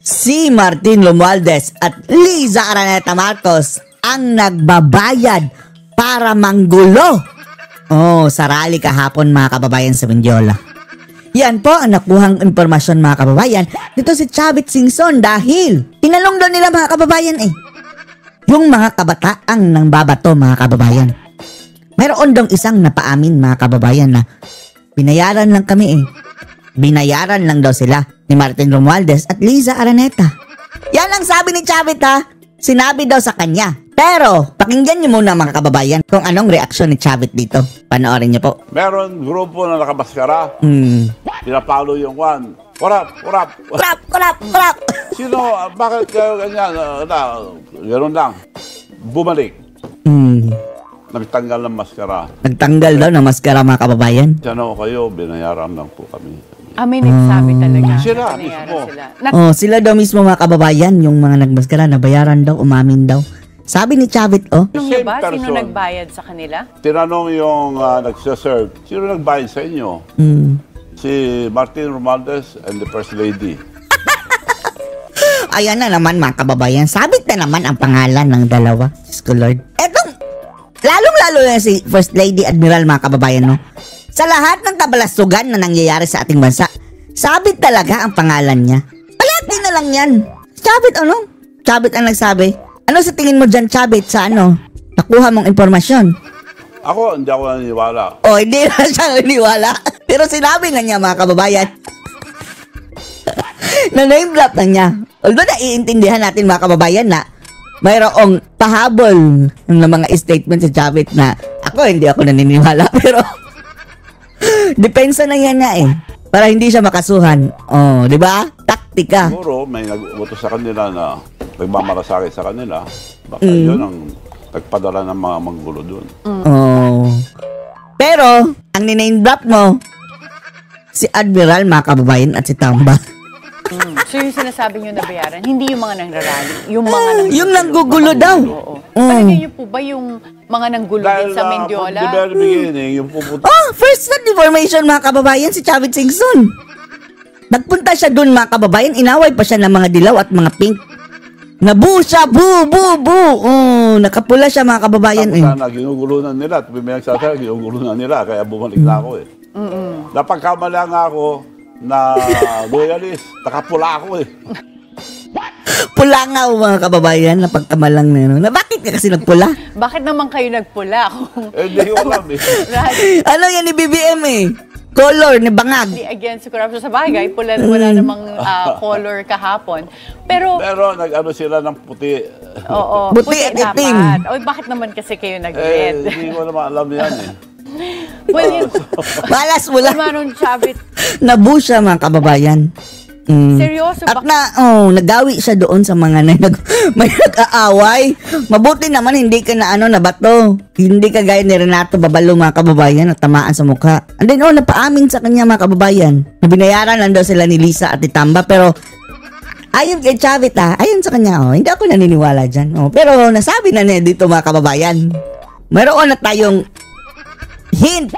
Si Martin Romualdez at Liza Araneta Marcos ang nagbabayad para manggulo. Sa rally kahapon mga kababayan sa Mendiola. Yan po ang nakuhang impormasyon mga kababayan. Dito si Chavit Singson dahil tinanong daw nila mga kababayan yung mga kabataang nang babato mga kababayan. Mayroon dong isang napaamin mga kababayan na binayaran lang kami Binayaran lang daw sila ni Martin Romualdez at Liza Araneta. Yan ang sabi ni Chavit Sinabi daw sa kanya. Pero, pakinggan niyo muna mga kababayan kung anong reaksyon ni Chavit dito. Panoorin niyo po. Meron grupo na nakabaskara. Pinapalo yung kwan. Kurap. Sino, bakit kayo ganyan? Ganoon lang. Bumalik. Nagtanggal ng maskara. Nagtanggal daw ng maskara mga kababayan. Sino kayo, binayaran lang po kami. May nagsabi talaga. Sila mismo. Sila daw mismo mga kababayan, yung mga nagmaskara, nabayaran daw, umamin daw. Sabi ni Chavit, Sino ba? Sino nagbayad sa kanila? Tinanong yung nagsaserve, sino nagbayad sa inyo? Si Martin Romualdez and the First Lady. Ayan na naman mga kababayan, sabit na naman ang pangalan ng dalawa. Diyos ko Lord. Lalong-lalo na si First Lady Admiral mga kababayan, no? Sa lahat ng kabalasugan na nangyayari sa ating bansa, sabit talaga ang pangalan niya. Palati na lang yan. Chavit Chavit ang nagsabi. Ano sa tingin mo dyan, Chavit, sa nakuha mong impormasyon? Ako, hindi ako naniniwala. Hindi na siya naniniwala. Pero sinabi na niya mga kababayan. Na name drop na niya. Although naiintindihan natin mga kababayan na mayroong pahabol ng mga statement sa Chavit na hindi ako naniniwala. Pero depensa na yan para hindi siya makasuhan. Di ba? Taktika. Siguro may nag-utos sa kanila na nagmamalasakit sa kanila. Baka yun ang nagpadala ng mga manggulo doon. Pero, ang niname drop mo, si Admiral mga kababayan at si Tamba. So yung sinasabi nyo na bayaran, hindi yung mga nangrarally, yung mga nanggugulo. Yung nanggugulo daw. Palagay nyo po ba yung mga nanggulo din sa Mendiola? From the very beginning, yung pupunta. First hand information mga kababayan, si Chavit Singson. Nagpunta siya doon mga kababayan, inaway pa siya ng mga dilaw at mga pink. Nabu siya, bu. Nakapula siya mga kababayan. Sana ginugulunan nila, at may nagsasabi, ginugulunan nila, kaya bumalik na ako Napagkamala nga ako na loyalist, nakapula ako Pula nga mga kababayan, napagkamalang na bakit ka kasi nagpula? Bakit naman kayo nagpula? Hindi ko alam Ano yan ni BBM Color ni bangag. Against corruption sa bagay, wala namang color kahapon. Pero nag-ano sila ng puti. Puti at itim. Bakit naman kasi kayo nag-red? Hindi ko naman alam yan Well, malas mo lang. Chavit. Nabu siya mga kababayan. Seryoso ba? At nagawi siya doon sa mga may nag-aaway. Mabuti naman hindi ka nabato. Hindi ka gaya ni Renato Babalo mga kababayan at tamaan sa mukha. And then napaamin sa kanya mga kababayan. Binayaran lang daw sila ni Liza at ni Tamba pero ayon kay Chavit ayon sa kanya hindi ako naniniwala dyan. Pero nasabi na niya dito mga kababayan. Mayroon na tayong hint.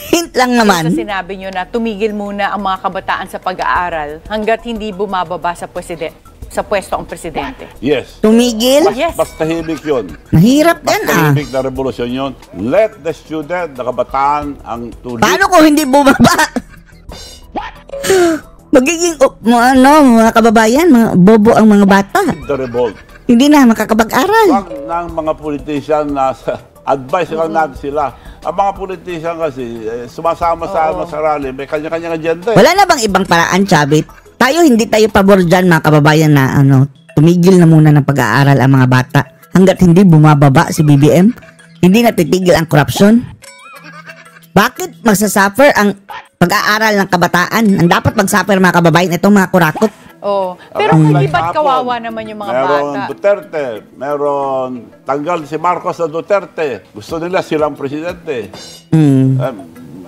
Hint lang naman. Sa sinabi nyo na tumigil muna ang mga kabataan sa pag-aaral hanggat hindi bumababa sa pwesto ang presidente. Yes. Tumigil? Yes. Basta tahimik yun. Mahirap yan Basta tahimik na revolusyon yun. Let the student, na kabataan, ang tuloy. Paano kung hindi bumaba? Magiging, mga kababayan, mga bobo ang mga bata. The revolt. Hindi na makakapag-aral. Wag ng mga politician na advice lang natin sila. Ang mga politician kasi, sumasama sa rally, may kanya-kanyang agenda. Wala na bang ibang paraan, Chavit? Hindi tayo pabor dyan, mga kababayan, na tumigil na muna ng pag-aaral ang mga bata hanggat hindi bumababa si BBM? Hindi natitigil ang korupsyon? Bakit magsasuffer ang pag-aaral ng kabataan? Ang dapat magsuffer mga kababayan, itong mga kurakot. Pero hindi ba't kawawa naman yung mga bata? Meron Duterte, meron tanggal si Marcos na Duterte. Gusto nila silang presidente.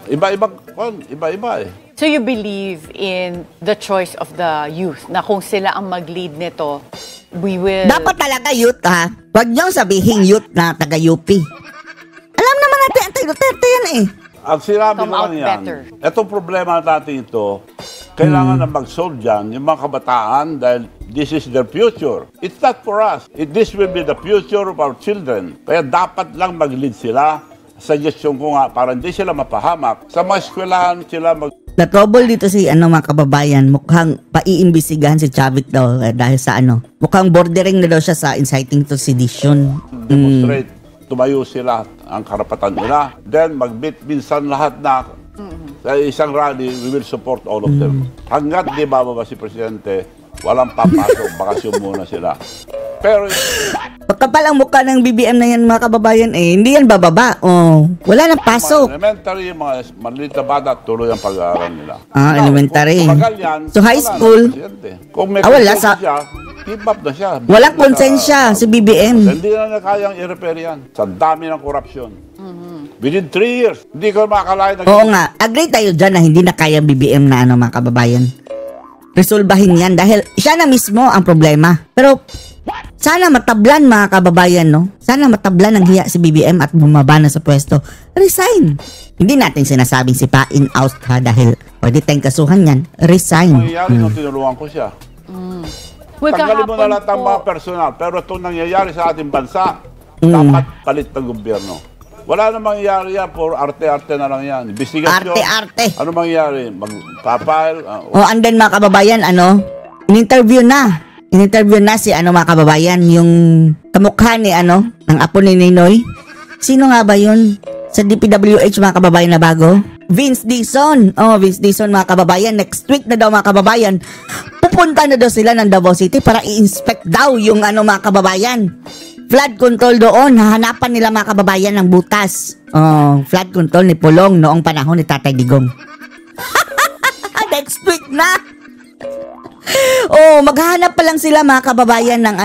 Iba-iba So you believe in the choice of the youth na kung sila ang mag-lead nito, we will... Dapat talaga youth Huwag niyong sabihin youth na taga-UP. Alam naman natin, Duterte yan Ang sinabi Come ko out lang yan, better. itong problema natin ito, Kailangan na mag-solve dyan yung mga kabataan dahil this is their future. It's not for us. This will be the future of our children. Kaya dapat lang mag-lead sila. Suggestion ko nga, para hindi sila mapahamak. Sa mga eskwelahan sila The trouble dito si mga kababayan, mukhang paiimbestigahan si Chavit daw dahil sa mukhang bordering na daw siya sa inciting to sedition. demonstrate. Tumayo sila ang karapatan nila. Then minsan lahat na sa isang rally, we will support all of them. Hanggat di bababa si Presidente, walang papasok, bakasyon muna sila. Pero Pagkapal ang mukha ng BBM na yan mga kababayan hindi yan bababa. Wala nang pasok. mga elementary, mga maliit na bata, tuloy ang pag-aaral nila. Elementary. Kung magal yan, So high wala na, school, Presidente. Kung may wala konsensya siya, keep up na siya. walang konsensya si BBM. Hindi na kayang i-repair yan. Sa dami ng korupsyon. Within 3 years, hindi ko makakalain na Oo nga, agree tayo dyan na hindi na kaya BBM na mga kababayan. Resolbahin yan dahil siya na mismo ang problema. Pero sana matablan mga kababayan, no? Sana matablan ng hiya si BBM at bumaba na sa pwesto. Resign! Hindi natin sinasabing sipain out ha dahil pwede tayong kasuhan yan. Resign. mangyayari nung tinulungan ko siya. Tanggalin mo na lahat ng mga personal. Pero itong nangyayari sa ating bansa, dapat palit ng gobyerno. Wala na mangyayari yan, for arte-arte na lang yan. Investigasyon. Arte-arte. Ano mangyayari? Magpapile? And then mga kababayan, in-interview na si mga kababayan, yung kamukha ni ng apo ni Ninoy. Sino nga ba yun? Sa DPWH mga kababayan na bago? Vince Dizon. Vince Dizon mga kababayan. Next week na daw mga kababayan. Pupunta na daw sila ng Davao City para i-inspect daw yung mga kababayan. Flood control doon. Hahanapan nila mga kababayan ng butas. Flood control ni Pulong noong panahon ni Tatay Digong. Next week na. Maghahanap pa lang sila mga kababayan ng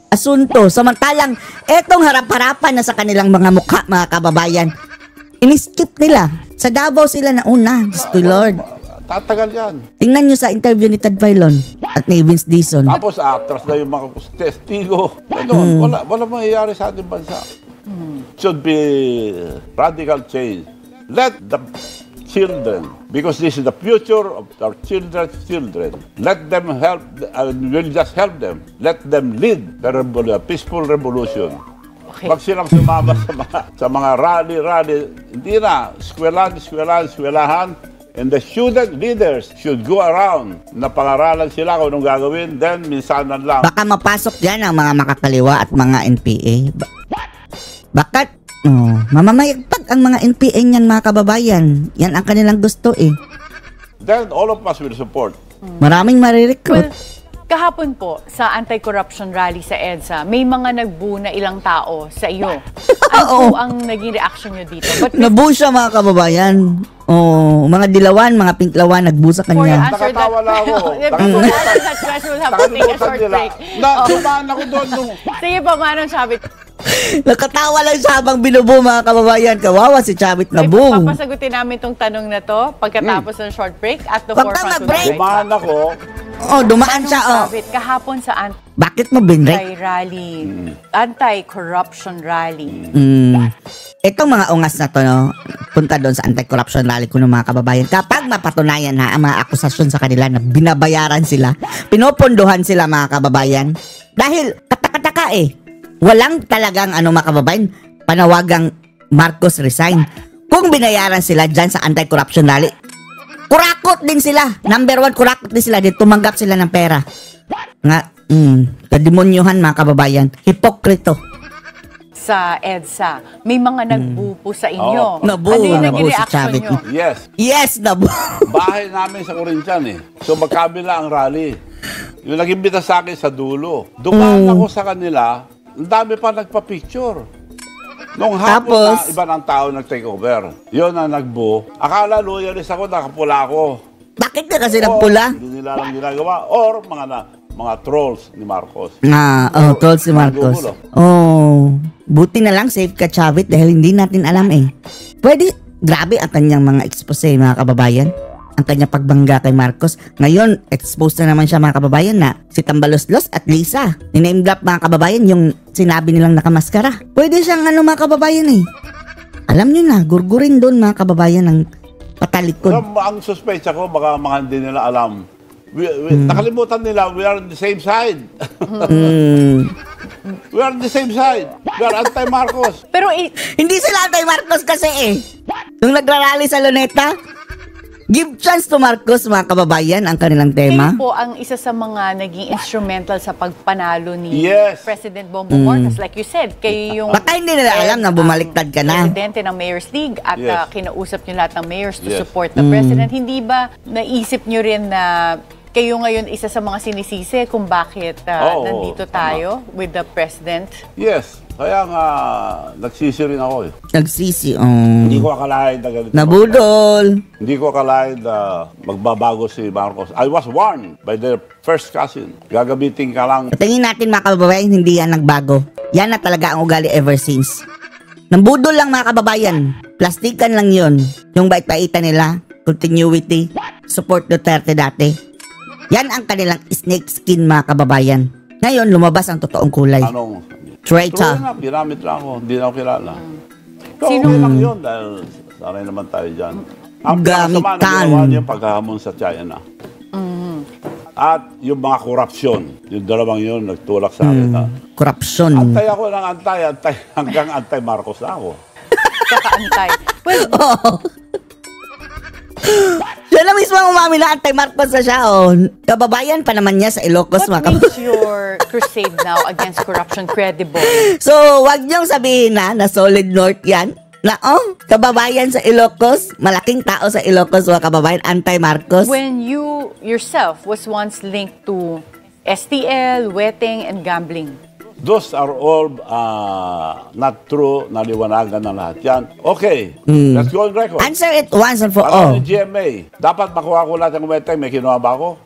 asunto. Samantalang etong harap-harapan na sa kanilang mga mukha mga kababayan. In-skip nila. Sa Davao sila na una. Just to Lord. Tatagal yan. Tingnan nyo sa interview ni Tad Filon at ni Vince Dizon. Tapos atras na yung mga testigo. Wala mangyayari sa ating bansa. Should be radical change. Let the children, because this is the future of our children's children. Let them help, we'll just help them. Let them lead the peaceful revolution. Okay. Pag silang sumama sa mga rally, hindi na, eskwelahan, and the student leaders should go around na pangaralan sila kung anong gagawin, then minsanan lang. Baka mapasok dyan ang mga makakaliwa at mga NPA. Bakit? Mamamayagpag ang mga NPA niyan mga kababayan. Yan ang kanilang gusto Then all of us will support. Maraming marirecruit. Kahapon po, sa anti-corruption rally sa EDSA, may mga nagbu na ilang tao sa iyo. Ano po ang naging reaction nyo dito? But Nabu siya mga kababayan. Mga dilawan, mga pinklawan, nagbu sa for kanya. answer Nakatawa lang ako. Before you answer that question, we'll have to take a short break. Dumaan ako doon. Sige po, Manong Chavit. Nakatawa lang siya habang binubo mga kababayan. Kawawa si Chavit nabu. Papasagutin namin tong tanong na to pagkatapos ng short break at the Huwag ka forefront. mag-break. Dumaan ako. Dumaan siya. Chavit, kahapon sa Bakit mo binrek? anti-rally, anti-corruption rally. Itong mga ungas na to, punta doon sa anti-corruption rally ko ng mga kababayan. Kapag mapatunayan na ang mga akusasyon sa kanila na binabayaran sila, pinupunduhan sila mga kababayan. Dahil katakataka walang talagang mga kababayan, panawagang Marcos resign. Kung binayaran sila dyan sa anti-corruption rally, kurakot din sila. Number 1, kurakot din sila. Tumanggap sila ng pera. Kademonyuhan mga kababayan. Hipokrito. Sa EDSA, may mga nagbu po sa inyo. Nabu. Ano yung Nabu naging si reaction Chavit. nyo? Yes. Nabu. Bahay namin sa Corintian So magkabila ang rally. Yung nag-imbita sa akin sa dulo. Dumaan ako sa kanila, ang dami pa nagpa-picture. Nung hapon Tapos, na, iba ng tao nag-take over. Yun ang nagbo. Akala loyalist ako, nakapula ako. Bakit ka kasi nagpula? Hindi nila lang ginagawa. Or mga trolls ni Marcos. Trolls si Marcos. Buti na lang safe ka Chavit dahil hindi natin alam Pwede, grabe ang kanyang mga expose mga kababayan. Ang kanyang pagbangga kay Marcos. Ngayon, exposed na naman siya mga kababayan na si Tambaloslos at Lisa. Nina-name drop mga kababayan yung sinabi nilang nakamaskara. Pwede siyang mga kababayan Alam nyo na, gurgurin doon mga kababayan ng patay likod. Ang suspecha ko, baka mga hindi nila alam. Nakalimutan nila, we are on the same side. We are on the same side. We are anti-Marcos. Pero Hindi sila anti-Marcos kasi eh. Nung nagrarally sa Luneta, give chance to Marcos, mga kababayan, ang kanilang tema. kayo po ang isa sa mga naging instrumental sa pagpanalo ni Yes. President Bongbong Marcos. Like you said, kayo yung Baka hindi nila alam na bumaliktad ka na. presidente ng Mayor's League at Yes. kinausap niyo lahat ng mayors to Yes. support the president. Hindi ba naisip niyo rin na kayo ngayon isa sa mga sinisisi kung bakit Oo, nandito tayo with the president? Yes. Kaya nga, nagsisi rin ako eh. Nagsisi, Hindi ko akalain na ganito. Nabudol. Hindi ko akalain na magbabago si Marcos. I was warned by their first cousin. Gagamitin ka lang. Tingin natin, mga kababayan, hindi yan nagbago. Yan na talaga ang ugali ever since. Nambudol lang, mga kababayan. Plastikan lang yun. Yung bait-baitan nila, continuity, support Duterte dati. Yan ang kanilang snake skin, mga kababayan. Ngayon, lumabas ang totoong kulay. Anong? Traitor. True na, ginamit lang ako. Hindi na ako kilala. So, Sino- okay lang yun dahil sanay naman tayo dyan. Ang Gamitan. pinakasama na ginawa niya yung paghahamon sa China. At yung mga korupsyon. Yung dalawang yun nagtulak sa akin na Korupsyon. antay ako ng antay hanggang anti-Marcos na ako. Kakaantay. Well, Siya na mismo ang umami na anti-Marcos na siya, oh. Kababayan pa naman niya sa Ilocos, what mga makes your crusade now against corruption credible? So, wag niyong sabihin na solid north yan. Na, kababayan sa Ilocos, malaking tao sa Ilocos, mga kababayan, anti-Marcos. When you yourself was once linked to STL, wetting, and gambling. Those are all not true, naliwanagan na lahat yan. Okay, let's go on record. Answer it once and for Wala all. yung GMA. Dapat makuha ko lahat ng weteng. May kinuha ba ako?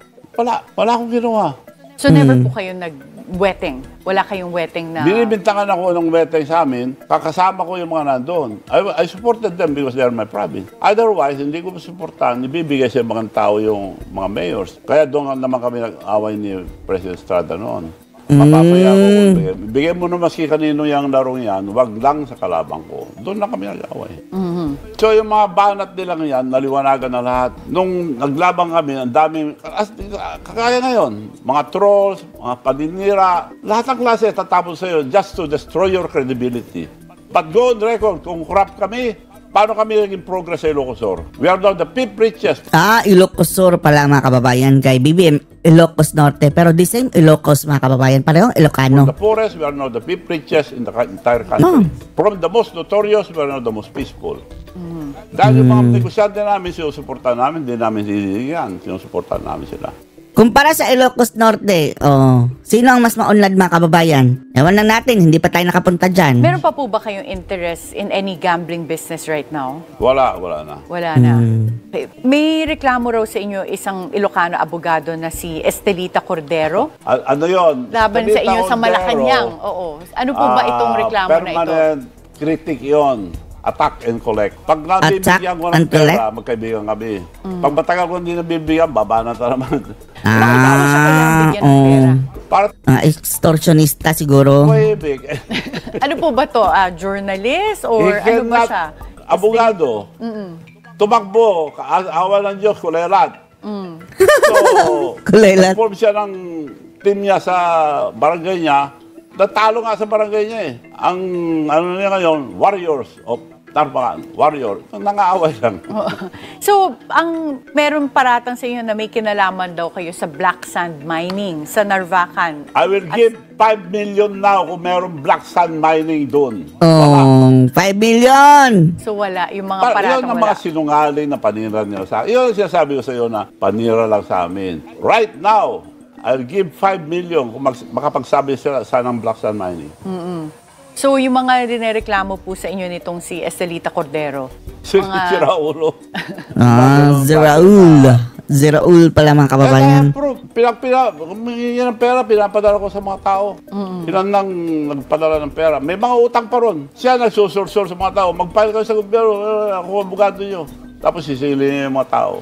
Wala akong kinuha. So never po kayo nag-wetting? Wala kayong wetting na... Binibintangan ako ng weteng sa amin, kakasama ko yung mga nandun. I supported them because they are my province. Otherwise, hindi ko supportan, ibibigay sa mga tao yung mga mayors. Kaya doon naman kami nag-away ni President Estrada noon. Mapapaya ko. Bigay mo na maski kanino yung larong yan, wag lang sa kalabang ko. Doon na kami nag-away. So yung mga banat nilang yan, naliwanagan na lahat. Nung naglabang kami, ang daming, kagaya ngayon, mga trolls, mga paninira, lahat ng klase tatapos sa'yo just to destroy your credibility. But go on record, kung corrupt kami, paano kami naging progress sa Ilocos? We are now the fifth richest. Ilocos Sur pala, mga kababayan, kay BBM Ilocos Norte. Pero the same Ilocos, mga kababayan, parehong Ilocano. The poorest, we are now the fifth richest in the entire country. From the most notorious, we are now the most peaceful. Dahil yung mga negosyante namin, sinusuportahan namin, hindi namin sisiligan, sinusuportahan namin sila. Kumpara sa Ilocos Norte, sino ang mas maunlad, mga kababayan? Ewan lang natin, hindi pa tayo nakapunta dyan. Meron pa po ba kayong interest in any gambling business right now? Wala na. Wala na. Okay. May reklamo raw sa inyo isang Ilocano abogado na si Estelita Cordero. Ano yun? Laban sa inyo sa Cordero, Malacanang. Oo. Ano po ba itong reklamo na ito? Permanent critic yon. Attack and collect. Pag nabibigyan ko ng and collect? pera, magkaibigan kami. Pag matagal ko hindi nabibigyan, baba na naman. Bakit mo siya kailangan bigyan ng pera? Para Extortionista siguro. ibig. Ano po ba to? Journalist? Or ano ba siya? Abogado. Tumakbo, awa ng Diyos, kulelat. So, Kulelat. nag-form siya ng team niya sa barangay niya. Natalo nga sa barangay niya eh. Ang ano niya ngayon, Warriors of Tarpacan. Warrior. Nangaaway lang. So, ang meron paratang sa inyo na may kinalaman daw kayo sa black sand mining sa Narvacan. I will give 5 million now kung meron black sand mining doon. 5 million! So, wala. Yung mga Yun paratang ang wala. mga sinungaling na panira nila sa akin. Yun ang sinasabi ko sa iyo na panira lang sa amin. Right now, I'll give 5 million kung makapagsabi sila ng black sand mining. So, yung mga dinereklamo po sa inyo nitong si Estelita Cordero. Si Raulo. Zeraul pala, mga kababayan. Humingi ng pera, pinapadala ko sa mga tao. Ilan nang nagpadala ng pera. May mga utang pa ron. Siya nagsusursur sa mga tao. Mag-file kayo sa gobyerno, ako ang abogado nyo. Tapos sisili niya yung mga tao.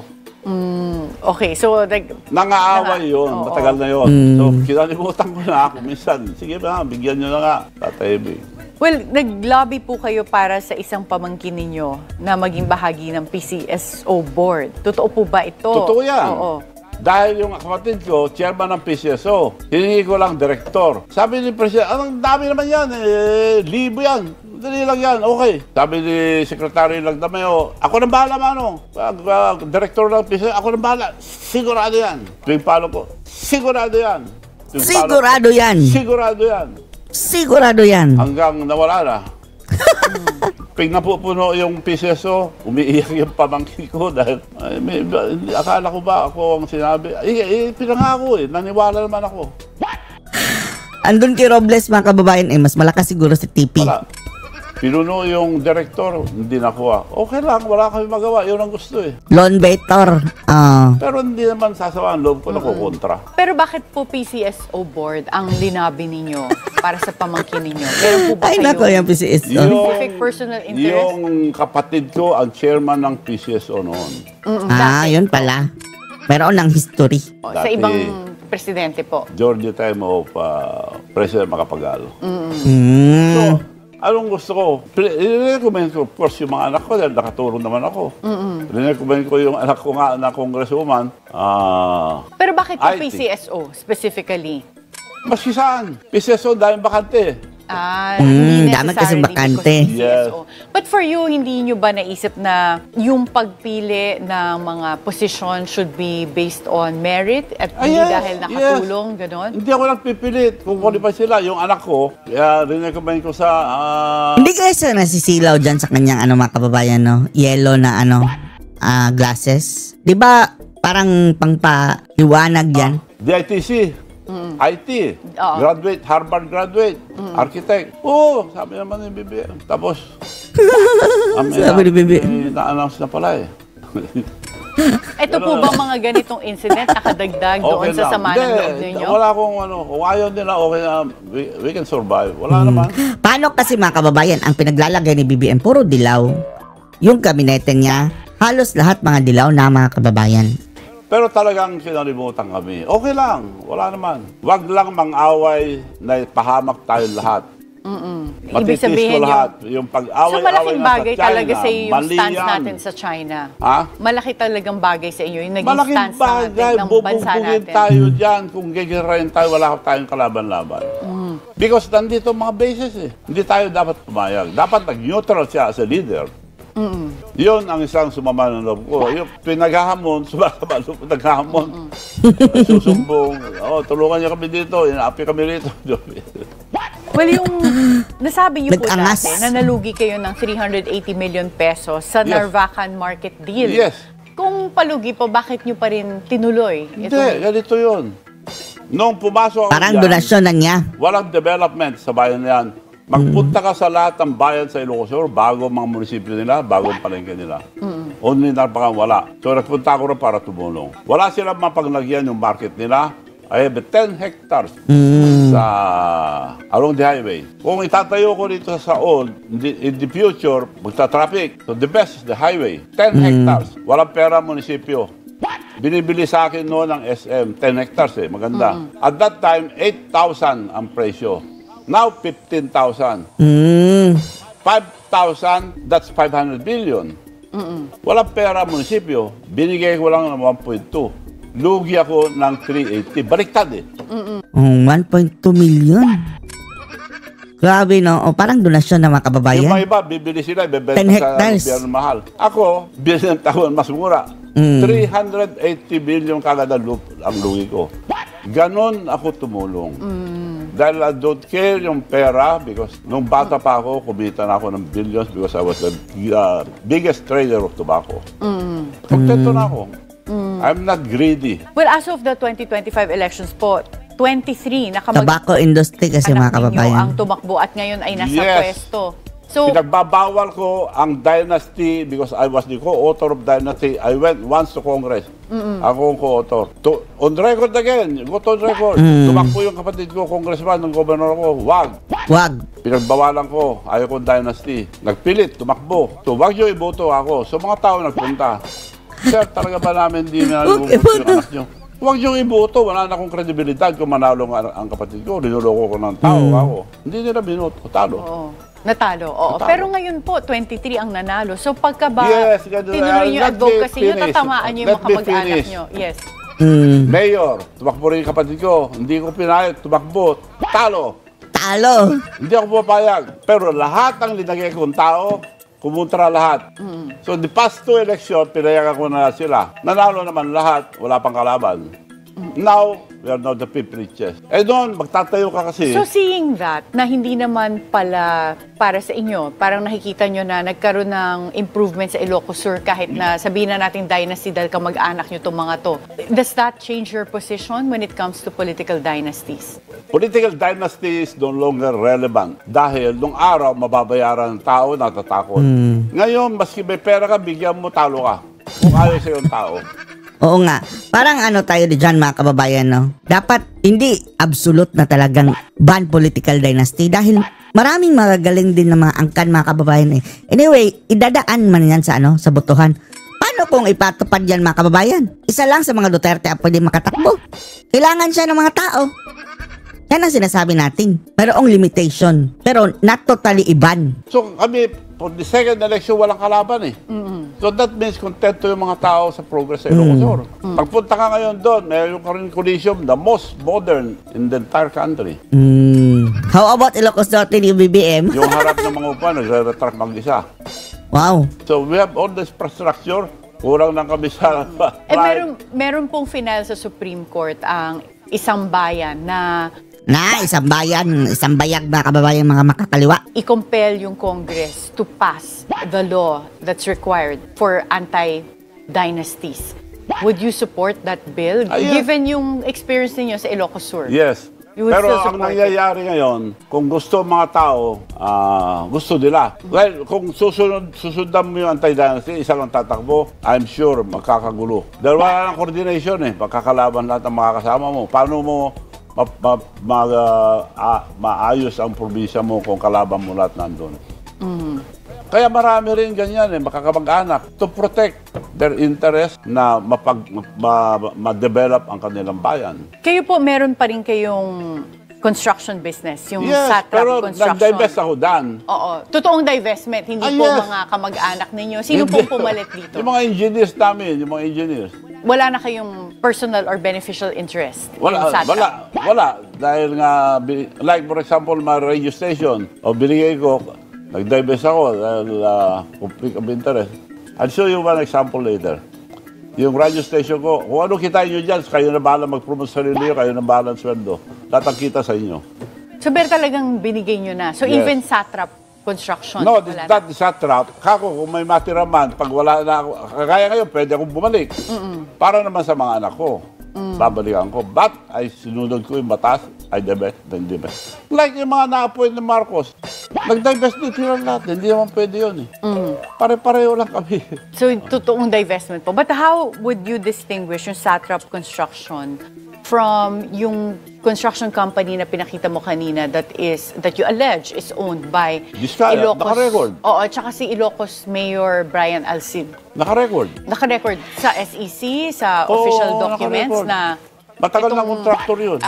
Okay, so Nangaaway yun, Oo. matagal na yun. So, kinalimutan ko na ako minsan. Sige ba, bigyan nyo na nga, Tatay Ebing. Well, nag-lobby po kayo para sa isang pamangkin ninyo na maging bahagi ng PCSO board. Totoo po ba ito? Totoo yan. Oo. Dahil yung kapatid ko, chairman ng PCSO, hiningi ko lang direktor. Sabi ni President, ang dami naman yan, libo yan. Dali lang yan, okay. Sabi ni Secretary Lagdameo, ako nang bahala, Manong. Direktor ng PCSO, ako nang bahala. Sigurado yan. Tuwing palo ko, sigurado yan. Sigurado yan. Sigurado yan. Sigurado yan. Hanggang nawala na. Pag napupuno yung PCSO, umiiyak yung pamangkin ko dahil akala ko ba ako ang sinabi. Pinangako naniwala naman ako. Andun kay Robles, mga kababayan, mas malakas siguro si TP. Wala. Pinuno yung direktor, hindi nakuha. Okay lang, wala kami magawa. Yun ang gusto Lone Better. Pero hindi naman sasawaan loob ko na kukontra. Pero bakit po PCSO board ang linabi ninyo para sa pamangkin ninyo? Meron po ba Ay, nako, yung PCSO. specific personal interest? Yung kapatid ko, ang chairman ng PCSO noon. Yun pala. Meron ng history. Sa ibang presidente po. George time of President Macapagal. Mm. So, anong gusto ko? I-recommend ko, of course, yung mga anak ko dahil nakatulong naman ako. I-recommend ko yung anak ko nga na congresswoman. Pero bakit po IT. PCSO specifically? Maski saan? PCSO, daming bakante. Hindi dami kasi necessarily bakante. because PCSO. But for you, hindi nyo ba naisip na yung pagpili ng mga position should be based on merit at hindi dahil nakatulong, ganon? Hindi ako nagpipilit. Kung qualify sila, yung anak ko, kaya rin-recommend ko sa... Hindi kayo sa nasisilaw dyan sa kanyang mga kababayan, no? Yellow na glasses. Di ba parang pangpaliwanag yan? DITC. IT, graduate, Harvard graduate, architect. Oo, sabi naman ni BBM. Tapos, Sabi ni BBM. na-announce na pala Ito po ba mga ganitong incident nakadagdag doon sa sama ng loob ninyo? Wala akong kung ayaw nila, okay na, we can survive. Wala naman. Paano kasi, mga kababayan, ang pinaglalagay ni BBM puro dilaw? Yung kabinete niya, halos lahat mga dilaw na, mga kababayan. Pero talagang kinalimutan kami. Okay lang, wala naman. Wag lang mang-away na pahamak tayo lahat. Ibig sabihin ko lahat. Yung pag-away-away so malaking na bagay sa China, talaga sa iyo yung mali stance yan. natin sa China. Ha? Malaki talagang bagay sa inyo yung naging Malaking stance bagay, natin ng bansa bubugbugin natin. tayo dyan. Kung gigirayin tayo, wala tayong kalaban-laban. Because nandito mga bases Hindi tayo dapat pumayag. Dapat nag-neutral siya as a leader. Yun ang isang sumama ng loob ko. Yung pinaghahamon, sumasama loob ko, naghahamon. Susumbong. Tulungan niyo kami dito, inaapi kami rito. Well, yung nasabi niyo po Nag-angas. dati na nalugi kayo ng 380 million pesos sa Yes. Narvacan market deal. Yes. Kung palugi po, bakit niyo pa rin tinuloy? Hindi, ganito yun. Nung pumasok ako Parang dyan, donasyon na niya. walang development sa bayan na yan. Magpunta ka sa lahat ng bayan sa Ilocos Sur, bago mga munisipyo nila, bago ang palengke nila. Only Narvacan, wala. So nagpunta ako rin para tumulong. Wala silang mapaglagyan yung market nila. I have 10 hectares sa along the highway. Kung itatayo ko dito sa old, in the future, magta-traffic. So the best is the highway. 10 hectares. Walang pera munisipyo. Binibili sa akin noon ng SM, 10 hectares maganda. At that time, 8,000 ang presyo. Now, 15,000. 5,000, that's 500 billion. Walang pera munisipyo. Binigay ko lang ng 1.2. Lugi ako ng 380. Baliktad 1.2 million. Grabe, no? Parang donasyon na, mga kababayan. Yung mga iba, bibili sila, 10 bebenta sa hectares. gobyerno mahal. Ako, binenta ko mas mura. 380 billion kagad ang lugi ko. Ganon ako tumulong. Dahil I don't care yung pera because nung bata pa ako, kumita na ako ng billions because I was the biggest trader of tobacco. Kontento na ako. I'm not greedy. Well, as of the 2025 elections po, 23 Tobacco industry kasi, mga kababayan. ang tumakbo at ngayon ay nasa Yes. pwesto. So, Pinagbabawal ko ang Dynasty because I was the co-author of Dynasty. I went once to Congress. Ako ang co-author. On record again, go on record. Tumakbo yung kapatid ko, congressman, ng gobernador ko. Wag. Wag. Pinagbawalan ko, ayaw kong Dynasty. Nagpilit, tumakbo. So, wag nyo iboto ako. So, mga tao nagpunta. Sir, talaga ba namin di na yung anak nyo? Huwag niyong iboto. Wala na akong kredibilidad kung manalo ang kapatid ko. Niloloko ko ng tao ako. Hindi nila binoto. Talo. Oo. Natalo, oo. Natalo. Pero ngayon po, 23 ang nanalo. So pagka ba Yes, ganun. tinuloy niyo Let me advocacy niyo, finish. tatamaan niyo yung Let mga me kamag-anak finish. niyo. Yes. Mayor, tumakbo rin yung kapatid ko. Hindi ko pinayag, tumakbo. Talo. Talo. Hindi ako papayag. Pero lahat ng linagay kong tao, kumontra lahat. So the past 2 election, pinayagan ko na sila. Nanalo naman lahat, wala pang kalaban. Now, we are not the fifth richest. Eh doon, magtatayo ka kasi. So seeing that, na hindi naman pala para sa inyo, parang nakikita nyo na nagkaroon ng improvement sa Ilocos Sur kahit na sabihin na natin dynasty dahil kamag-anak nyo itong mga to. Does that change your position when it comes to political dynasties? Political dynasty is no longer relevant dahil nung araw mababayaran ng tao, natatakot. Ngayon, maski may pera ka, bigyan mo, talo ka. Kung ayaw sa yung tao. Oo nga. Parang ano tayo dyan mga kababayan, no? Dapat hindi absolute na talagang ban political dynasty dahil maraming magagaling din na mga angkan mga kababayan eh. Anyway, idadaan man yan sa ano, sa botohan. Paano kung ipatupad yan mga kababayan? Isa lang sa mga Duterte ang pwede makatakbo. Kailangan siya ng mga tao. Yan ang sinasabi natin. Mayroong limitation. Pero not totally iban. So kami, for the second election, walang kalaban eh. So that means kontento yung mga tao sa progress sa Ilocos Sur. Pagpunta ka ngayon doon, mayroon ka rin Coliseum, the most modern in the entire country. How about Ilocos Norte ni BBM? Yung harap ng mga upan, nagre-retract mag-isa. Wow. So we have all the infrastructure, kurang lang kami sa... Meron pong final sa Supreme Court ang isang bayan na Isang bayan, isang bayag mga kababayan mga makakaliwa. i-compel yung Congress to pass the law that's required for anti-dynasties. Would you support that bill? Yes. Given yung experience niyo sa Ilocos Sur? Yes. You would Pero still ang support it? nangyayari ngayon, kung gusto mga tao, gusto nila. Well, kung susundan mo yung anti-dynasty, isa lang tatakbo, I'm sure magkakagulo. Dahil wala ng coordination eh, magkakalaban lahat ng mga kasama mo. Paano mo maayos ang probinsya mo kung kalaban mo lahat nandun? Kaya marami rin ganyan eh, makakamag-anak to protect their interest na ma-develop ang kanilang bayan. Kayo po, meron pa rin kayong construction business, yung Yes, Satrap pero Construction. nag-divest ako dan. Oo. Totoong divestment, hindi po Yes. mga kamag-anak ninyo. Sino Hindi. pong pumalit dito? Yung mga engineers namin, yung mga engineers. Wala na kayong personal or beneficial interest in Satrap? Wala. Dahil nga, like for example, my radio station, binigay ko, nag-divest ako dahil conflict of interest. I'll show you one example later. Yung radio station ko, kung ano kita nyo dyan, kayo na bahala mag-promote sa sarili nyo, kayo na bahala ng sweldo. Lahat ang kita sa inyo. So, pero talagang binigay nyo na. So, Yes. even Satrap Construction, No, wala that is not trap. Kako, kung may matira man, pag wala na ako, kagaya ngayon, pwede akong bumalik. Para naman sa mga anak ko. Babalikan ko. But, ay sinunod ko yung batas, ay divest, then divest. Like yung mga na-appoint ni Marcos, nag-divest din sila lahat. Hindi naman pwede yun eh. Pare-pareho lang kami. So, totoong divestment po. But how would you distinguish yung Satrap Construction from yung construction company na pinakita mo kanina that you allege is owned by Vizcaya, naka-record. Oo, tsaka si Ilocos Mayor Brian Alcid. Naka-record. Naka-record sa SEC, sa Oo, official documents naka-record. na Matagal na itong, contractor yun.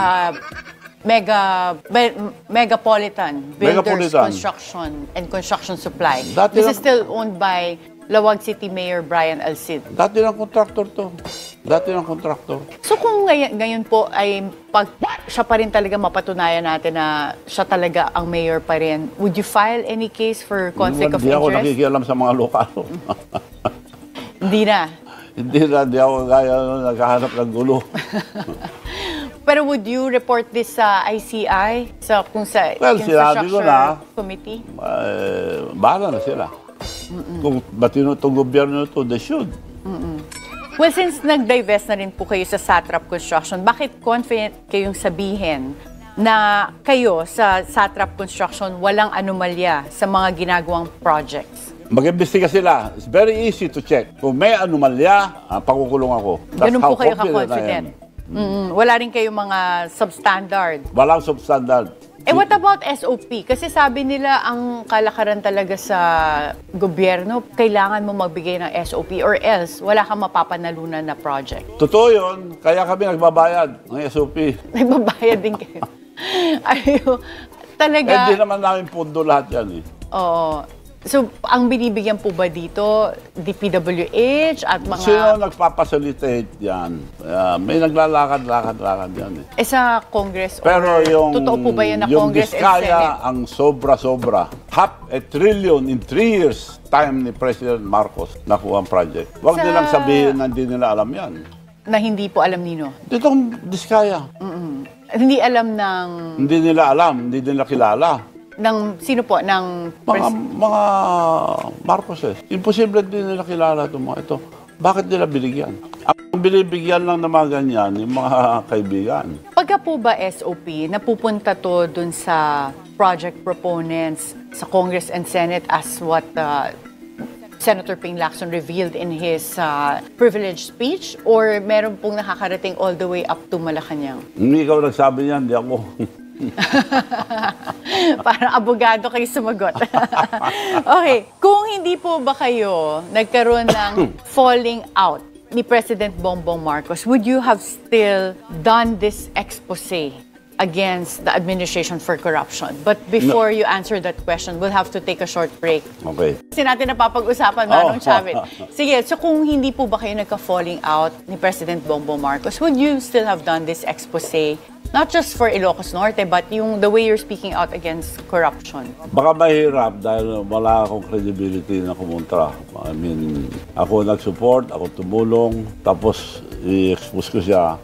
Megapolitan Builders Megapolitan. Construction and Construction Supply. Dati This lang- is still owned by Lawag City Mayor Brian Alcid. Dati ng contractor to. Dati ng contractor. So kung ngayon po ay pag siya pa rin talaga mapatunayan natin na siya talaga ang mayor pa rin, would you file any case for conflict of Hindi ako interest? nakikialam sa mga lokalo. Hindi na. Hindi ako gaya naghahanap ng gulo. Pero would you report this sa ICI? Kung sa Well, sinabi ko na. Committee? Bahala na sila. Kung matino itong gobyerno ito, they should. Well, since nag-divest na rin po kayo sa Satrap Construction, bakit confident kayong sabihin na kayo sa Satrap Construction walang anomalya sa mga ginagawang projects? Mag-imbestiga sila. It's very easy to check. Kung may anomalya, pakukulong ako. That's Ganun how po kayo confident I am. ka-confident? Wala rin kayong mga substandard? Walang substandard. What about SOP? Kasi sabi nila ang kalakaran talaga sa gobyerno, kailangan mo magbigay ng SOP or else wala kang mapapanalunan na project. Totoo yun, kaya kami nagbabayad ng SOP. Nagbabayad din kayo. Ayo, talaga. Hindi naman namin pundo lahat yan eh. Oo. So, ang binibigyan po ba dito, DPWH at mga... Sino nagpapasolitate yan? May naglalakad-lakad yan eh. Sa Congress Pero yung, totoo po ba yan na yung Congress and Diskaya, Senate? ang sobra-sobra. $500 billion in 3 years time ni President Marcos nakuha ang project. Huwag nilang sabihin na hindi nila alam yan. Na hindi po alam nino? Ditong Diskaya. Hindi alam ng... Hindi nila alam, hindi nila kilala. Sino po? Ng... Mga Marcos eh. Imposible din nila kilala itong mga ito. Bakit nila binigyan? Ang binibigyan lang ng mga ganyan, yung mga kaibigan. Pagka po ba SOP, napupunta to dun sa project proponents sa Congress and Senate as what Senator Ping Lacson revealed in his privileged speech? Or meron pong nakakarating all the way up to Malacanang? Hindi ikaw nagsabi niyan, hindi ako. Parang abogado kayo sumagot. Okay, kung hindi po ba kayo nagkaroon ng falling out ni President Bongbong Marcos, would you have still done this expose against the administration for corruption? But before you answer that question, we'll have to take a short break. Okay. Kasi natin napapag-usapan, Manong Chavit. Sige, so kung hindi po ba kayo nagka-falling out ni President Bongbong Marcos, would you still have done this expose? Not just for Ilocos Norte, but the way you're speaking out against corruption. Baka mahirap dahil wala akong credibility na kumontra. I mean, ako nag-support, ako tumulong, tapos i-expose ko siya.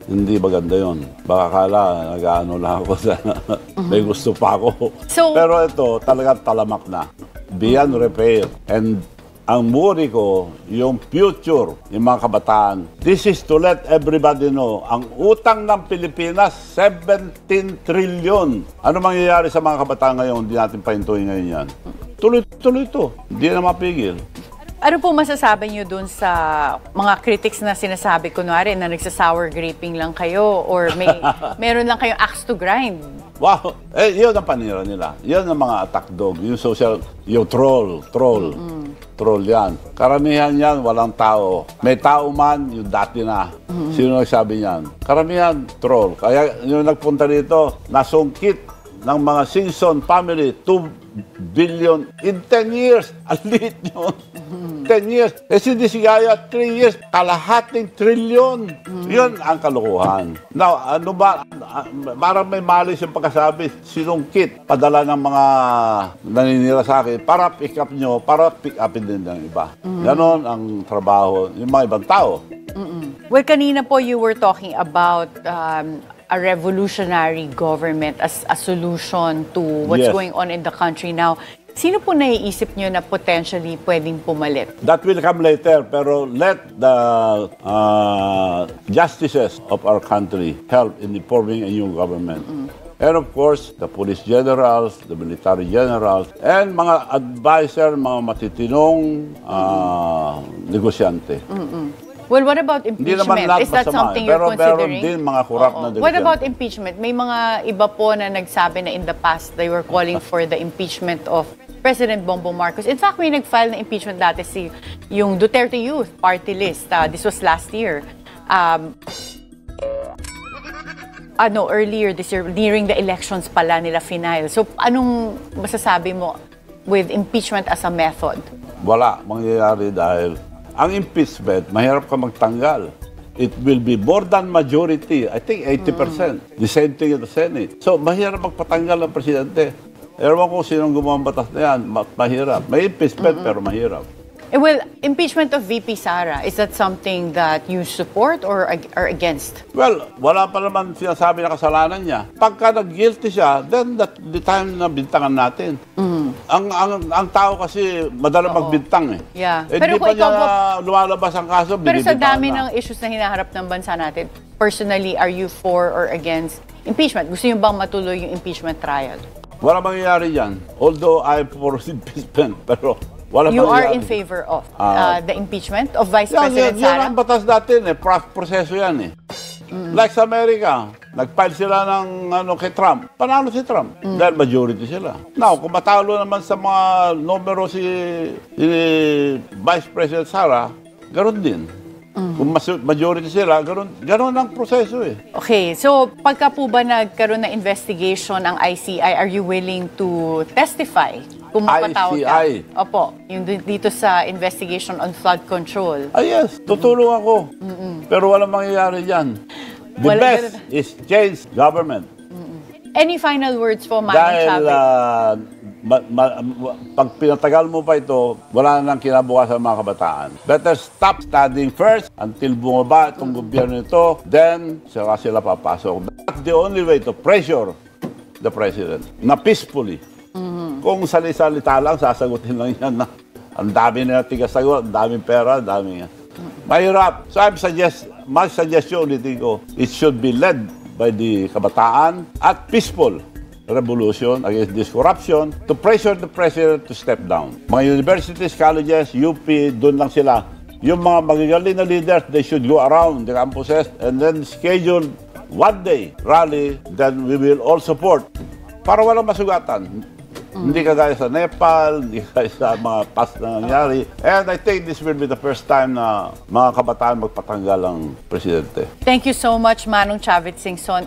Hindi maganda yun. Baka kala, nag-ano lang ako sa may gusto pa ako. Pero ito, talagang talamak na. Beyond repair. And ang worry ko, yung future, yung mga kabataan. This is to let everybody know, ang utang ng Pilipinas, 17 trillion. Ano mangyayari sa mga kabataan ngayon? Hindi natin pahintuin ngayon yan. Tuloy-tuloy ito. Hindi na mapigil. Ano po masasabi niyo dun sa mga critics na sinasabi, kunwari, na nagsasour graping lang kayo or meron lang kayong axe to grind? Wow! Yun ang panira nila. Yun ang mga attack dog. Yung social, yung troll. Troll yan. Karamihan yan, walang tao. May tao man, yung dati na. Sino nagsabi niyan? Karamihan, troll. Kaya yung nagpunta dito, nasungkit ng mga Simpson family, 2 billion in 10 years. Ang liit yun. 10 years. Si Diskaya, 3 years, kalahating trilyon. Yun ang kalukuhan. Now, ano ba, parang may malis yung pagkasabi, sinungkit, padala ng mga naninira sa akin, para pick up nyo, para pick upin din ng iba. Ganon ang trabaho, yung mga ibang tao. Well, kanina po you were talking about a revolutionary government as a solution to what's going on in the country now. Sino po naiisip nyo na potentially pwedeng pumalit? That will come later, pero let the justices of our country help in forming a new government. And of course, the police generals, the military generals, and mga advisor, mga matitinong negosyante. Well, what about impeachment? Is that something you're considering? Meron din mga korap na negosyante. What about impeachment? May mga iba po na nagsabi na in the past they were calling for the impeachment of President Bongbong Marcos. In fact, may nag-file na impeachment dati yung Duterte Youth Party List. This was last year. Earlier this year, nearing the elections pala nila final. So, anong masasabi mo with impeachment as a method? Wala mangyayari dahil ang impeachment, mahirap ka magtanggal. It will be more than majority. I think 80%. The same thing in the Senate. So, mahirap magpatanggal ng presidente. Ewan ko sinong gumawa ng batas na yan. Mahirap. May impeachment pero mahirap. Well, impeachment of VP Sara, is that something that you support or against? Well, wala pa naman sinasabi na kasalanan niya. Pagka nag-guilty siya, then the time na bintangan natin. Ang tao kasi madala magbintang eh. Yeah. Pero kung ikaw lumalabas ang kaso, pero sa dami ng issues na hinaharap ng bansa natin, personally, are you for or against impeachment? Gusto niyo bang matuloy yung impeachment trial? Wala mangyayari yan. Although I'm for impeachment, pero wala you mangyayari. are in favor of the impeachment of Vice President Yan Sara? ang batas natin eh. Proseso yan eh. Like sa Amerika, nag-file sila ng kay Trump. Panalo si Trump. Dahil majority sila. Now, kung matalo naman sa mga numero si Vice President Sara, ganoon din. Kung majority sila, ganoon ang proseso eh. Okay, so pagka po ba nagkaroon ng investigation ang ICI, are you willing to testify? Kung mapatawag ka? ICI? Opo, yung dito sa investigation on flood control. Yes, tutulong ako. Pero walang mangyayari dyan. The Walang best is change government. Any final words po, Manong Dahil Chavez? pag pinatagal mo pa ito, wala nang kinabukasan ng mga kabataan. Better stop studying first until bumaba itong gobyerno ito, then sila papasok. That's the only way to pressure the president na peacefully. Kung salita lang, sasagutin lang yan na ang dami na tigasagot, ang daming pera, ang daming yan. Mahirap. So my suggestion ulit ko, it should be led by the kabataan at peaceful revolution against this corruption to pressure the president to step down. Mga universities, colleges, UP, doon lang sila. Yung mga magagaling na leaders, they should go around the campuses and then schedule one day rally, then we will all support para walang masugatan. Hindi kagaya sa Nepal, hindi kagaya sa mga past na nangyari. And I think this will be the first time na mga kabataan magpatanggal ang presidente. Thank you so much, Manong Chavez Singson.